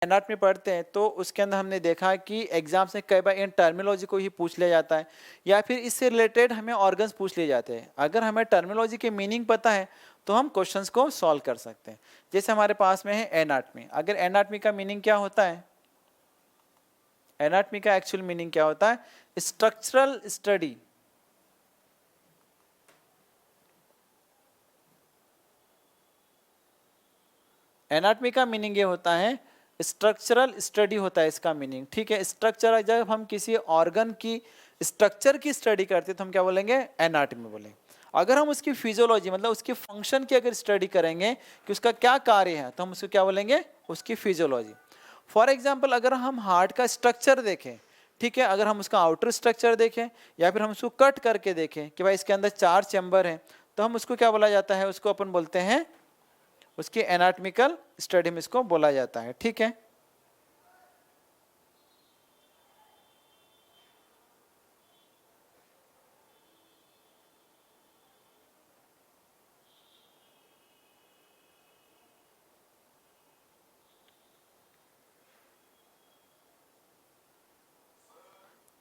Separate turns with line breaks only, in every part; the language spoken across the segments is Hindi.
एनाटॉमी पढ़ते हैं तो उसके अंदर हमने देखा कि एग्जाम से कई बार इन टर्मिनोलॉजी को ही पूछ लिया जाता है या फिर इससे रिलेटेड हमें ऑर्गन्स पूछ लिए जाते हैं। अगर हमें टर्मिनोलॉजी के मीनिंग पता है तो हम क्वेश्चंस को सॉल्व कर सकते हैं। जैसे हमारे पास में है एनाटॉमी, अगर एनाटॉमी का मीनिंग क्या होता है, एनाटॉमी का एक्चुअल मीनिंग क्या होता है, स्ट्रक्चरल स्टडी। एनाटॉमी का मीनिंग ये होता है स्ट्रक्चरल स्टडी होता है इसका मीनिंग, ठीक है। स्ट्रक्चर, जब हम किसी ऑर्गन की स्ट्रक्चर की स्टडी करते हैं तो हम क्या बोलेंगे, एनाटॉमी बोलेंगे। अगर हम उसकी फिजियोलॉजी मतलब उसकी फंक्शन की अगर स्टडी करेंगे कि उसका क्या कार्य है तो हम उसको क्या बोलेंगे, उसकी फिजियोलॉजी। फॉर एग्जाम्पल अगर हम हार्ट का स्ट्रक्चर देखें, ठीक है, अगर हम उसका आउटर स्ट्रक्चर देखें या फिर हम उसको कट करके देखें कि भाई इसके अंदर 4 चैम्बर हैं, तो हम उसको क्या बोला जाता है, उसको अपन बोलते हैं, उसकी एनाटॉमिकल स्टडी में इसको बोला जाता है, ठीक है।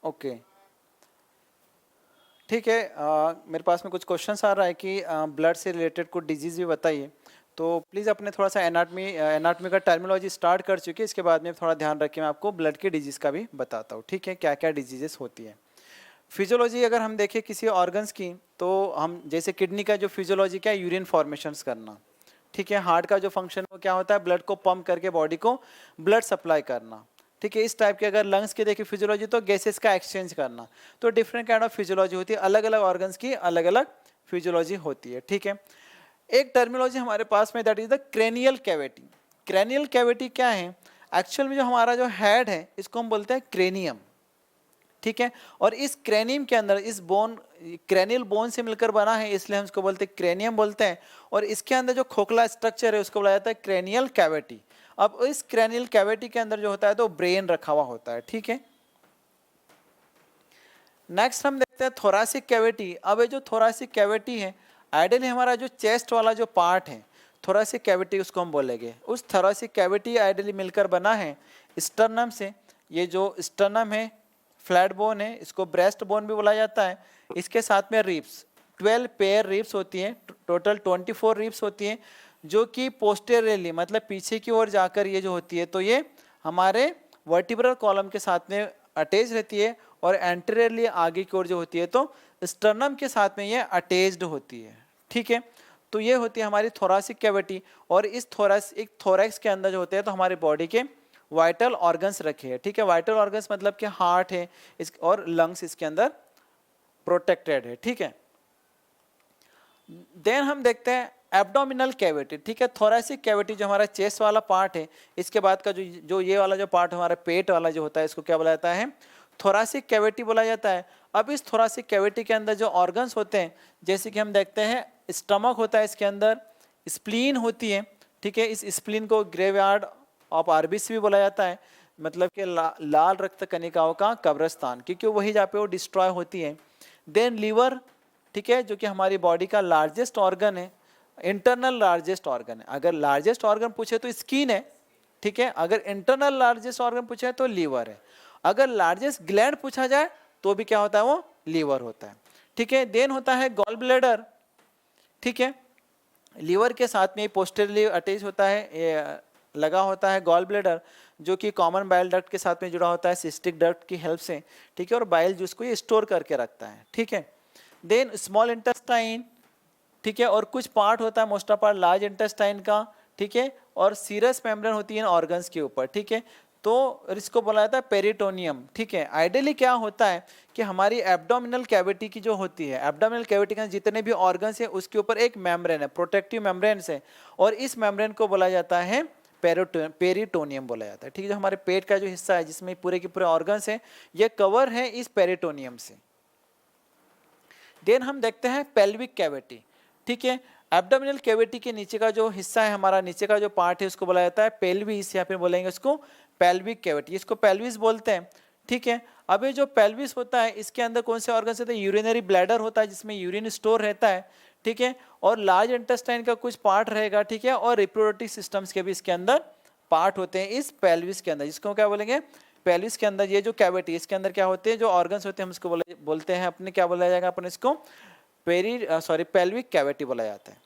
ओके, ठीक है। मेरे पास में कुछ क्वेश्चंस आ रहा है कि ब्लड से रिलेटेड कुछ डिजीज भी बताइए, तो प्लीज़ अपने थोड़ा सा एनाटॉमी का टर्मिनोलॉजी स्टार्ट कर चुके, इसके बाद में थोड़ा ध्यान रखें, मैं आपको ब्लड के डिजीज का भी बताता हूँ, ठीक है, क्या क्या डिजीजेस होती है। फिजियोलॉजी अगर हम देखें किसी ऑर्गन्स की तो हम जैसे किडनी का जो फिजियोलॉजी क्या है, यूरिन फॉर्मेशंस करना, ठीक है। हार्ट का जो फंक्शन वो क्या होता है, ब्लड को पंप करके बॉडी को ब्लड सप्लाई करना, ठीक है। इस टाइप के अगर लंग्स की देखें फिजियोलॉजी तो गैसेस का एक्सचेंज करना। तो डिफरेंट काइंड ऑफ फिजियोलॉजी होती है, अलग अलग ऑर्गन्स की अलग अलग फिजियोलॉजी होती है, ठीक है। एक टर्मिनोलॉजी हमारे पास में that is the cranial cavity. Cranial cavity क्या है, एक्चुअल में जो हमारा जो हेड है इसको हम बोलते हैं क्रेनियम, ठीक है। और इस क्रेनियम के अंदर इस बोन, क्रेनियल बोन से मिलकर बना है इसलिए हम इसको बोलते हैं क्रेनियम बोलते हैं। और इसके अंदर जो खोखला स्ट्रक्चर है उसको बोला जाता है क्रेनियल कैविटी। अब इस क्रेनियल कैविटी के अंदर जो होता है तो ब्रेन रखा हुआ होता है, ठीक है। नेक्स्ट हम देखते हैं थोरासिक कैविटी। अब ये जो थोरासिक कैविटी है आइडियली हमारा जो चेस्ट वाला जो पार्ट है थोरासिक कैविटी उसको हम बोलेंगे। उस थोरासिक कैविटी आइडियली मिलकर बना है स्टर्नम से। ये जो स्टर्नम है फ्लैट बोन है, इसको ब्रेस्ट बोन भी बोला जाता है। इसके साथ में रिब्स 12 पेयर रिब्स होती हैं, टोटल 24 रिब्स होती हैं, जो कि पोस्टेरियरली मतलब पीछे की ओर जाकर ये जो होती है तो ये हमारे वर्टिब्रल कॉलम के साथ में अटैच रहती है और एंटीरियरली आगे की ओर जो होती है तो स्टर्नम के साथ में ये अटैच्ड होती है, ठीक है। तो ये होती है हमारी थोरासिक कैविटी। और इस थोरैक्स के अंदर जो होते हैं तो हमारे बॉडी के वाइटल ऑर्गन्स रखे हैं, ठीक है। वाइटल ऑर्गन्स मतलब कि हार्ट है इस और लंग्स इसके अंदर प्रोटेक्टेड है, ठीक है। देन हम देखते हैं एब्डोमिनल कैविटी, ठीक है। थोरैसिक कैविटी जो हमारा चेस्ट वाला पार्ट है, इसके बाद का जो ये वाला जो पार्ट हमारा पेट वाला जो होता है इसको क्या बोला जाता है, थोरैसिक कैविटी बोला जाता है। अब इस थोरैसिक कैविटी के अंदर जो ऑर्गन्स होते हैं जैसे कि हम देखते हैं स्टमक होता है, इसके अंदर स्प्लीन होती है, ठीक है। इस स्प्लीन को ग्रेवयार्ड ऑफ आरबीसी भी बोला जाता है, मतलब कि लाल रक्त कणिकाओं का कब्रस्तान, क्योंकि वही जहाँ पे वो डिस्ट्रॉय होती है। देन लीवर, ठीक है, जो कि हमारी बॉडी का लार्जेस्ट ऑर्गन है, इंटरनल लार्जेस्ट ऑर्गन है। अगर लार्जेस्ट ऑर्गन पूछे तो स्किन है, ठीक है। अगर इंटरनल लार्जेस्ट ऑर्गन पूछे तो लीवर है। अगर लार्जेस्ट ग्लैंड पूछा जाए तो भी क्या होता है, वो लीवर होता है, ठीक है। देन होता है गॉल ब्लैडर, ठीक है। लीवर के साथ में पोस्टेरियरली अटैच होता है, ये लगा होता है गॉल ब्लैडर, जो कि कॉमन बाइल डक्ट के साथ में जुड़ा होता है सिस्टिक डक्ट की हेल्प से, ठीक है। और बाइल जूस को ये स्टोर करके रखता है, ठीक है। देन स्मॉल इंटेस्टाइन, ठीक है। और कुछ पार्ट होता है most of part large intestine का, ठीक है। और सीरस मेम्ब्रेन होती है ऑर्गन्स के ऊपर, ठीक है। तो इसको बोला जाता है पेरिटोनियम, ठीक है। आइडियली क्या होता है कि हमारी एब्डोमिनल कैविटी की जो होती है, एब्डोमिनल कैविटी के जितने भी ऑर्गन्स है उसके ऊपर एक मेम्ब्रेन है, प्रोटेक्टिव मेम्ब्रेन है, और इस मेम्ब्रेन को बोला जाता है पेरिटोनियम बोला जाता है, ठीक है। जो हमारे पेट का जो हिस्सा है जिसमें पूरे के पूरे ऑर्गन्स है ये कवर है इस पेरिटोनियम से। देन हम देखते हैं पेल्विक कैविटी, ठीक है। एब्डोमिनल कैविटी के नीचे का जो हिस्सा है, हमारा नीचे का जो पार्ट है उसको बोला जाता है पेल्विस, या फिर बोलेंगे उसको पेल्विक कैविटी, इसको पेल्विस बोलते हैं, ठीक है। अब ये जो पेल्विस होता है इसके अंदर कौन से ऑर्गन होते हैं, यूरिनरी ब्लैडर होता है जिसमें यूरिन स्टोर रहता है, ठीक है। और लार्ज इंटेस्टाइन का कुछ पार्ट रहेगा, ठीक है। और रिप्रोडक्टिव सिस्टम्स के भी इसके अंदर पार्ट होते हैं इस पेल्विस के अंदर, जिसको क्या बोलेंगे, पेल्विस के अंदर ये जो कैविटी, इसके अंदर क्या होते हैं, जो ऑर्गन्स होते हैं, हम इसको बोलते हैं अपने, क्या बोला जाएगा अपन इसको, पेल्विक कैविटी बोला जाता है।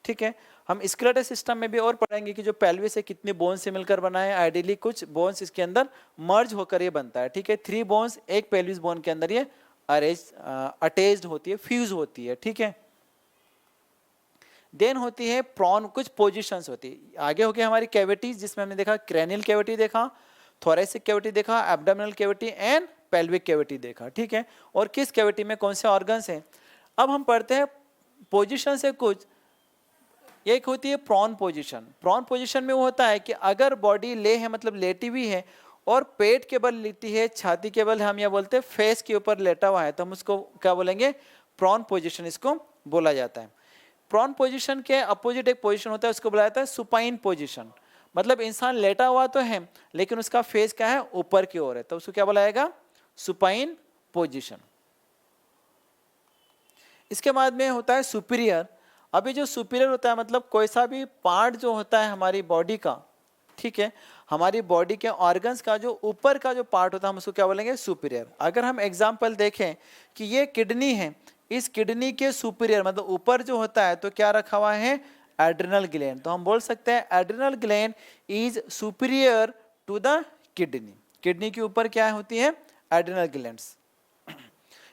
ठीक है, हम स्केलेटल सिस्टम में भी और पढ़ेंगे कि जो पेल्विस है कितनी बोन्स से मिलकर बना है। आइडियली कुछ बोन्स इसके अंदर मर्ज होकर ये बनता है। ठीक है, 3 बोन्स एक पेल्विस बोन के अंदर ये अटैच्ड होती है, फ्यूज होती है। ठीक है, देन होती है प्रॉन, कुछ पोजीशंस होती है। आगे हो गया हमारी कैविटीज, जिसमें हमने देखा क्रेनियल कैविटी देखा, थोरेसिक कैविटी देखा, abdominal cavity and pelvic cavity देखा। ठीक है, और किस कैविटी में कौन से ऑर्गन्स हैं। अब हम पढ़ते हैं पोजीशन से कुछ। एक होती है प्रॉन पोजीशन। प्रॉन पोजीशन में वो होता है कि अगर बॉडी ले है, मतलब लेटी हुई है, और पेट के बल लेटी है, छाती के बल हम यह बोलते हैं फेस के ऊपर लेटा हुआ है, तो हम उसको क्या बोलेंगे, प्रॉन पोजीशन इसको बोला जाता है। प्रॉन पोजीशन के अपोजिट एक पोजीशन होता है, उसको बोला जाता है सुपाइन पोजीशन। मतलब इंसान लेटा हुआ तो है लेकिन उसका फेस क्या है, ऊपर की ओर है, तो उसको क्या बोला जाएगा, सुपाइन पोजीशन। इसके बाद में होता है सुपीरियर। अभी जो सुपीरियर होता है मतलब कोई सा भी पार्ट जो होता है हमारी बॉडी का, ठीक है, हमारी बॉडी के ऑर्गन्स का जो ऊपर का जो पार्ट होता है हम उसको क्या बोलेंगे, सुपीरियर। अगर हम एग्जांपल देखें कि ये किडनी है, इस किडनी के सुपीरियर मतलब ऊपर जो होता है तो क्या रखा हुआ है, एड्रिनल ग्लैंड। तो हम बोल सकते हैं adrenal gland is superior to the kidney. Kidney के ऊपर क्या होती है, एड्रिनल ग्लैंड्स।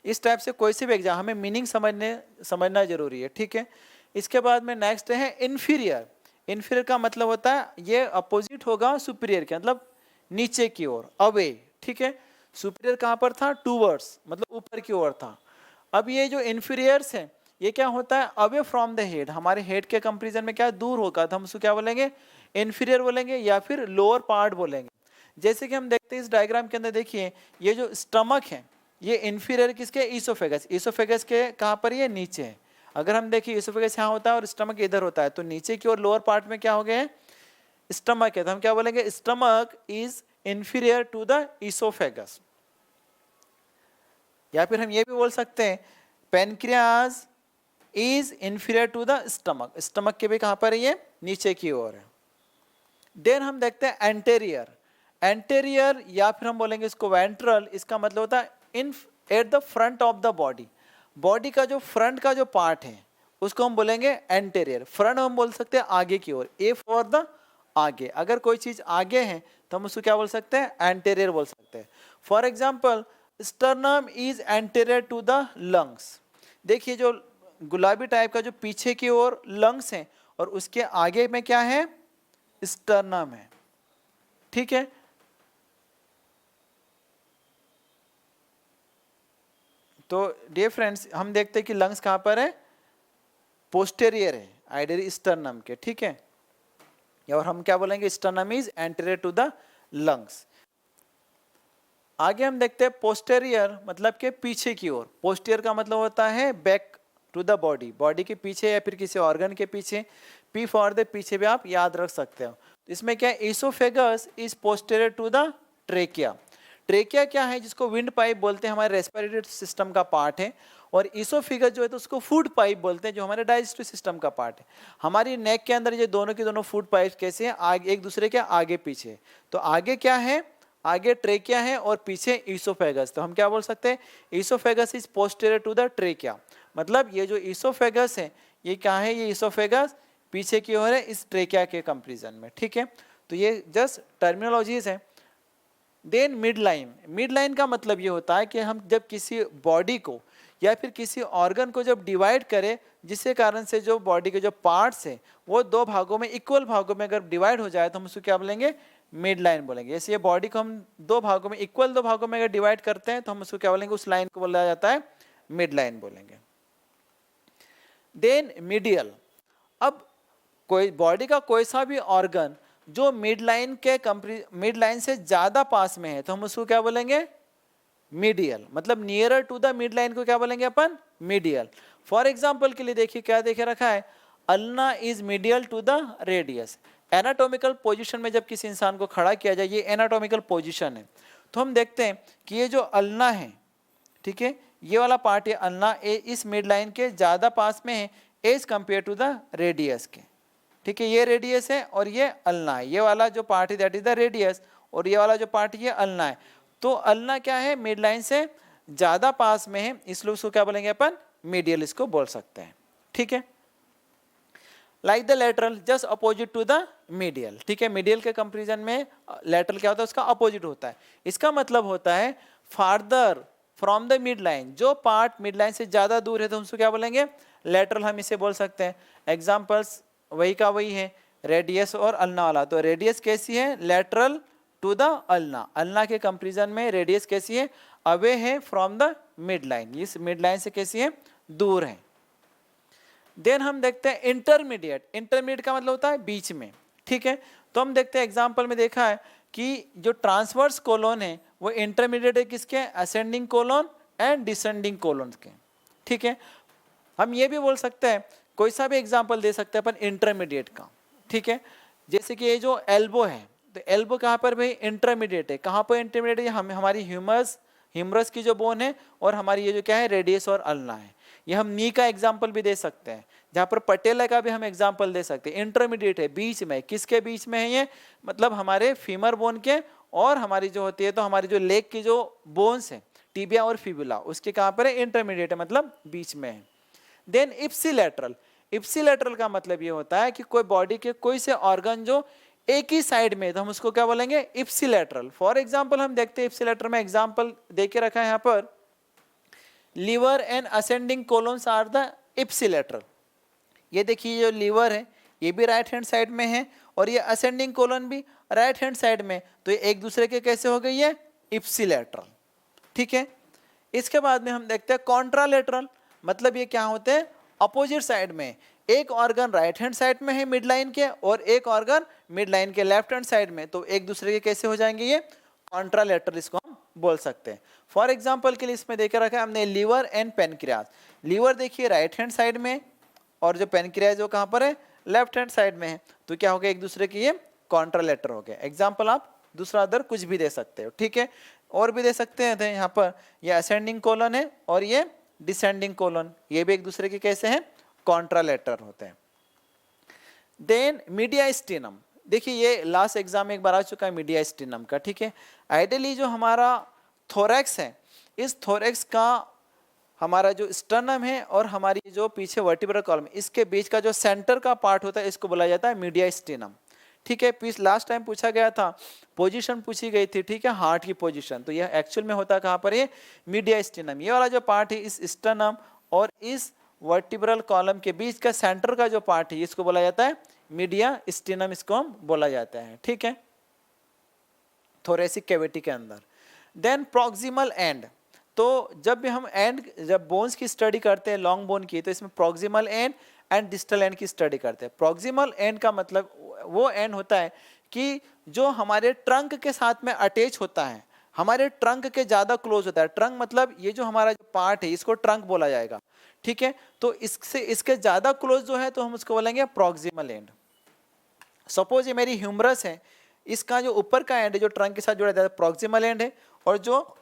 इस टाइप से कोई से भी एग्जाम हमें मीनिंग समझना जरूरी है। ठीक है, इसके बाद में नेक्स्ट है इन्फीरियर। इन्फीरियर का मतलब होता है ये अपोजिट होगा सुपीरियर के, मतलब नीचे की ओर, अवे। ठीक है, सुपीरियर कहाँ पर था, टूवर्ड्स, मतलब ऊपर की ओर था। अब ये जो इन्फीरियर्स है ये क्या होता है, अवे फ्रॉम द हेड, हमारे हेड के कंपेरिजन में क्या दूर होगा, तो हम उसको क्या बोलेंगे, इन्फीरियर बोलेंगे या फिर लोअर पार्ट बोलेंगे। जैसे कि हम देखते हैं इस डायग्राम के अंदर, देखिए ये जो स्टमक है ये इन्फीरियर किसके, ईसोफेगस। ईसोफेगस के कहाँ पर, ये नीचे है। अगर हम देखिए ईसोफेगस यहाँ होता है और स्टमक इधर होता है, तो नीचे की ओर लोअर पार्ट में क्या हो गया है, स्टमक है, तो हम क्या बोलेंगे, stomach is inferior to the oesophagus. या फिर हम ये भी बोल सकते हैं pancreas is inferior to the stomach. Stomach के भी कहाँ पर है, ये नीचे की ओर है। देन हम देखते हैं एंटेरियर। एंटेरियर या फिर हम बोलेंगे इसको वेंट्रल। इसका मतलब होता है in at the front of the body. Body का जो फ्रंट का जो पार्ट है उसको हम बोलेंगे एंटेरियर। फ्रंट हम बोल सकते हैं आगे की ओर, ए फॉर द आगे। अगर कोई चीज आगे है तो हम उसको क्या बोल सकते हैं, एंटेरियर बोल सकते हैं। For example sternum is anterior to the lungs. देखिए जो गुलाबी टाइप का जो पीछे की ओर लंग्स है और उसके आगे में क्या है, स्टर्नम है। ठीक है, तो डियर फ्रेंड्स हम देखते हैं कि लंग्स कहाँ पर है, पोस्टेरियर है, आइडियली स्टर्नम के। ठीक है, और हम क्या बोलेंगे, sternum is anterior to the lungs. आगे हम देखते हैं पोस्टेरियर मतलब के पीछे की ओर। पोस्टीरियर का मतलब होता है back to the body, body के पीछे या फिर किसी ऑर्गन के पीछे। पी फॉर द पीछे भी आप याद रख सकते हो। इसमें क्या है, oesophagus is posterior to the trachea. Trachea क्या है, जिसको विंड पाइप बोलते हैं, हमारे रेस्पिरेटरी सिस्टम का पार्ट है। और ईसोफेगस जो है तो उसको फूड पाइप बोलते हैं, जो हमारे डाइजेस्टिव सिस्टम का पार्ट है। हमारी नेक के अंदर ये दोनों के दोनों फूड पाइप कैसे हैं, आगे एक दूसरे के आगे पीछे। तो आगे क्या है, आगे ट्रेकिया है और पीछे ईसोफेगस। तो हम क्या बोल सकते हैं, oesophagus is posterior to the trachea. मतलब ये जो ईसोफेगस है ये क्या है, ये ईसोफेगस पीछे की ओर है इस ट्रेकिया के कंपेरिजन में। ठीक है, तो ये जस्ट टर्मिनोलॉजीज है। Then mid line. Mid line का मतलब ये होता है कि हम जब किसी बॉडी को या फिर किसी ऑर्गन को जब डिवाइड करें, जिसके कारण से जो बॉडी के जो पार्ट्स हैं वो दो भागों में, इक्वल भागों में अगर डिवाइड हो जाए तो हम उसको क्या बोलेंगे, मिड लाइन बोलेंगे। जैसे ये बॉडी को हम दो भागों में, इक्वल दो भागों में अगर डिवाइड करते हैं तो हम उसको क्या बोलेंगे, उस लाइन को बोला जाता है मिड लाइन बोलेंगे। Then medial. अब कोई बॉडी का कोई सा भी ऑर्गन जो मिड लाइन से ज्यादा पास में है तो हम उसको क्या बोलेंगे, मीडियल। मतलब nearer to the mid line को क्या बोलेंगे अपन, मीडियल। फॉर एग्जाम्पल के लिए देखिए क्या देखे रखा है, ulna is medial to the radius. Anatomical position में जब किसी इंसान को खड़ा किया जाए, ये एनाटॉमिकल पोजीशन है, तो हम देखते हैं कि ये जो अल्ना है, ठीक है, ये वाला पार्ट है अल्ना, इस मिड लाइन के ज्यादा पास में है as compare to the radius के। ठीक है, ये रेडियस है और ये अल्ना है, ये वाला जो पार्ट है दैट इज द रेडियस, और ये वाला जो पार्ट ये अल्ना है। तो अल्ना क्या है, मिड लाइन से ज्यादा पास में है, इसलिए उसको क्या बोलेंगे अपन, मीडियल इसको बोल सकते हैं। ठीक है, like the lateral just opposite to the medial. ठीक है, मीडियल के कंपेरिजन में लेटरल क्या होता है, उसका अपोजिट होता है। इसका मतलब होता है farther from the mid line, जो पार्ट मिड लाइन से ज्यादा दूर है तो हम उसको क्या बोलेंगे, लेटरल हम इसे बोल सकते हैं। एग्जाम्पल्स वही का वही है, रेडियस और अल्ना वाला। तो रेडियस कैसी है, lateral to the ulna, ulna के कंपेरिजन में रेडियस कैसी है, अवे है फ्रॉम द मिड लाइन, इस मिड लाइन से कैसी है, दूर है। देन हम देखते हैं इंटरमीडिएट, इंटरमीडिएट का मतलब होता है बीच में। ठीक है, तो हम देखते हैं एग्जाम्पल में देखा है कि जो ट्रांसवर्स कोलोन है वो इंटरमीडिएट है किसके, ascending colon and descending colon के। ठीक है, हम ये भी बोल सकते हैं, कोई सा भी एग्जाम्पल दे सकते हैं अपन इंटरमीडिएट का। ठीक है, जैसे कि ये जो एल्बो है, तो एल्बो कहाँ पर भाई, इंटरमीडिएट है। कहाँ पर इंटरमीडिएट है, हमारी ह्यूमरस की जो बोन है और हमारी ये जो क्या है, रेडियस और अल्ना है। ये हम नी का एग्जाम्पल भी दे सकते हैं, जहाँ पर पटेला का भी हम एग्जाम्पल दे सकते हैं। इंटरमीडिएट है, बीच में, किसके बीच में है ये, मतलब हमारे फीमर बोन के और हमारी जो होती है, तो हमारी जो लेग की जो बोन्स है, टिबिया और फिबुला, उसके कहाँ पर है, इंटरमीडिएट है, मतलब बीच में है। देन इप्सिलेटरल, इप्सिलेटरल का मतलब ये होता है कि कोई बॉडी के कोई से ऑर्गन जो एक ही साइड में, तो हम उसको क्या बोलेंगे, इप्सिलेटरल। फॉर एग्जाम्पल हम देखते हैं इप्सिलेटरल में, एग्जाम्पल दे के रखा है यहाँ पर, liver and ascending colons are the ipsilateral. ये देखिए जो लीवर है ये भी राइट हैंड साइड में है और ये असेंडिंग कोलन भी राइट हैंड साइड में, तो ये एक दूसरे के कैसे हो गई है, इप्सिलेटरल। ठीक है, इसके बाद में हम देखते हैं कॉन्ट्रालेटरल, मतलब ये क्या होते हैं, अपोजिट साइड में, एक ऑर्गन राइट हैंड साइड में है मिड लाइन के और एक ऑर्गन मिड लाइन के लेफ्ट हैंड साइड में, तो एक दूसरे के कैसे हो जाएंगे, ये कॉन्ट्रालेटरल इसको हम बोल सकते हैं। फॉर एग्जाम्पल के लिए इसमें देकर रखा है हमने लीवर एंड पेनक्रियाज। लीवर देखिए राइट हैंड साइड में और जो पेनक्रियाज वो कहाँ पर है, लेफ्ट हैंड साइड में है, तो क्या हो गया, एक दूसरे की ये कॉन्ट्रालेटर हो गया। एग्जाम्पल आप दूसरा अदर कुछ भी दे सकते हो। ठीक है, और भी दे सकते हैं, यहाँ पर ये असेंडिंग कोलन है और ये डिसेंडिंग कोलन, ये भी एक दूसरे के कैसे हैं, कॉन्ट्रालेटर होते हैं। देन मीडियास्टिनम, देखिए ये लास्ट एग्जाम में एक बार आ चुका है मीडियास्टिनम का। ठीक है, आइडियली जो हमारा थोरैक्स है, इस थोरैक्स का हमारा जो स्टर्नम है और हमारी जो पीछे वर्टिब्रल कॉलम, इसके बीच का जो सेंटर का पार्ट होता है, इसको बोला जाता है मीडियास्टिनम। ठीक है, पीस लास्ट टाइम पूछा गया था, पोजीशन पूछी गई थी, ठीक है, हार्ट की पोजीशन, तो यह एक्चुअल में होता है कहाँ पर, ये मीडियास्टिनम। ये वाला जो पार्ट है इस स्टर्नम और इस वर्टिब्रल कॉलम के बीच का सेंटर का जो पार्ट है, इसको बोला जाता है मीडियास्टिनम, इसको हम बोला जाता है। ठीक है, थोरेसिक कैविटी के अंदर। देन प्रॉक्सिमल एंड, तो जब भी हम जब बोन्स की स्टडी करते हैं, लॉन्ग बोन की, तो इसमें प्रॉक्सिमल एंड डिस्टल एंड की स्टडी करते हैं। प्रॉक्सिमल एंड का मतलब वो एंड होता है कि जो हमारे ट्रंक के साथ में अटैच होता है, हमारे ट्रंक के ज्यादा क्लोज होता है। ट्रंक मतलब ये जो हमारा जो पार्ट है, इसको ट्रंक बोला जाएगा। ठीक है, तो इसके ज्यादा क्लोज जो है, तो हम उसको बोलेंगे प्रॉक्सिमल एंड। सपोज ये मेरी ह्यूमरस है, इसका जो ऊपर का एंड है जो ट्रंक के साथ जुड़ा जाता है, प्रॉक्सिमल एंड है, और जो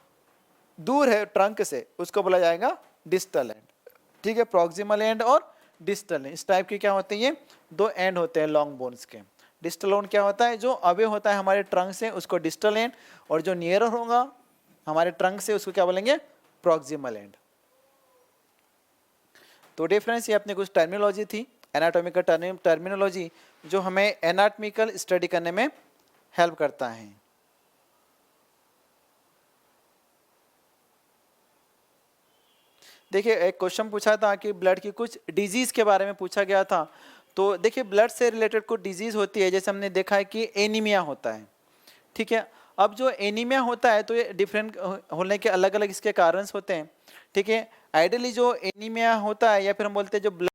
दूर है ट्रंक से उसको बोला जाएगा डिस्टल एंड। ठीक है, प्रॉक्सिमल एंड और डिस्टल एंड, इस टाइप के क्या होते हैं, ये दो एंड होते हैं लॉन्ग बोन्स के। डिस्टल एंड क्या होता है, जो अवे होता है हमारे ट्रंक से, उसको डिस्टल एंड, और जो नियर होगा हमारे ट्रंक से, उसको क्या बोलेंगे, प्रॉक्सिमल एंड। तो डिफरेंस, ये अपने कुछ टर्मिनोलॉजी थी, एनाटॉमिकल टर्मिनोलॉजी, जो हमें एनाटॉमिकल स्टडी करने में हेल्प करता है। देखिए एक क्वेश्चन पूछा था कि ब्लड की कुछ डिजीज के बारे में पूछा गया था। तो देखिए ब्लड से रिलेटेड कुछ डिजीज होती है, जैसे हमने देखा है कि एनीमिया होता है। ठीक है, अब जो एनीमिया होता है तो ये डिफरेंट होने के अलग अलग इसके कारण होते हैं। ठीक है, आइडियली जो एनीमिया होता है, या फिर हम बोलते हैं जो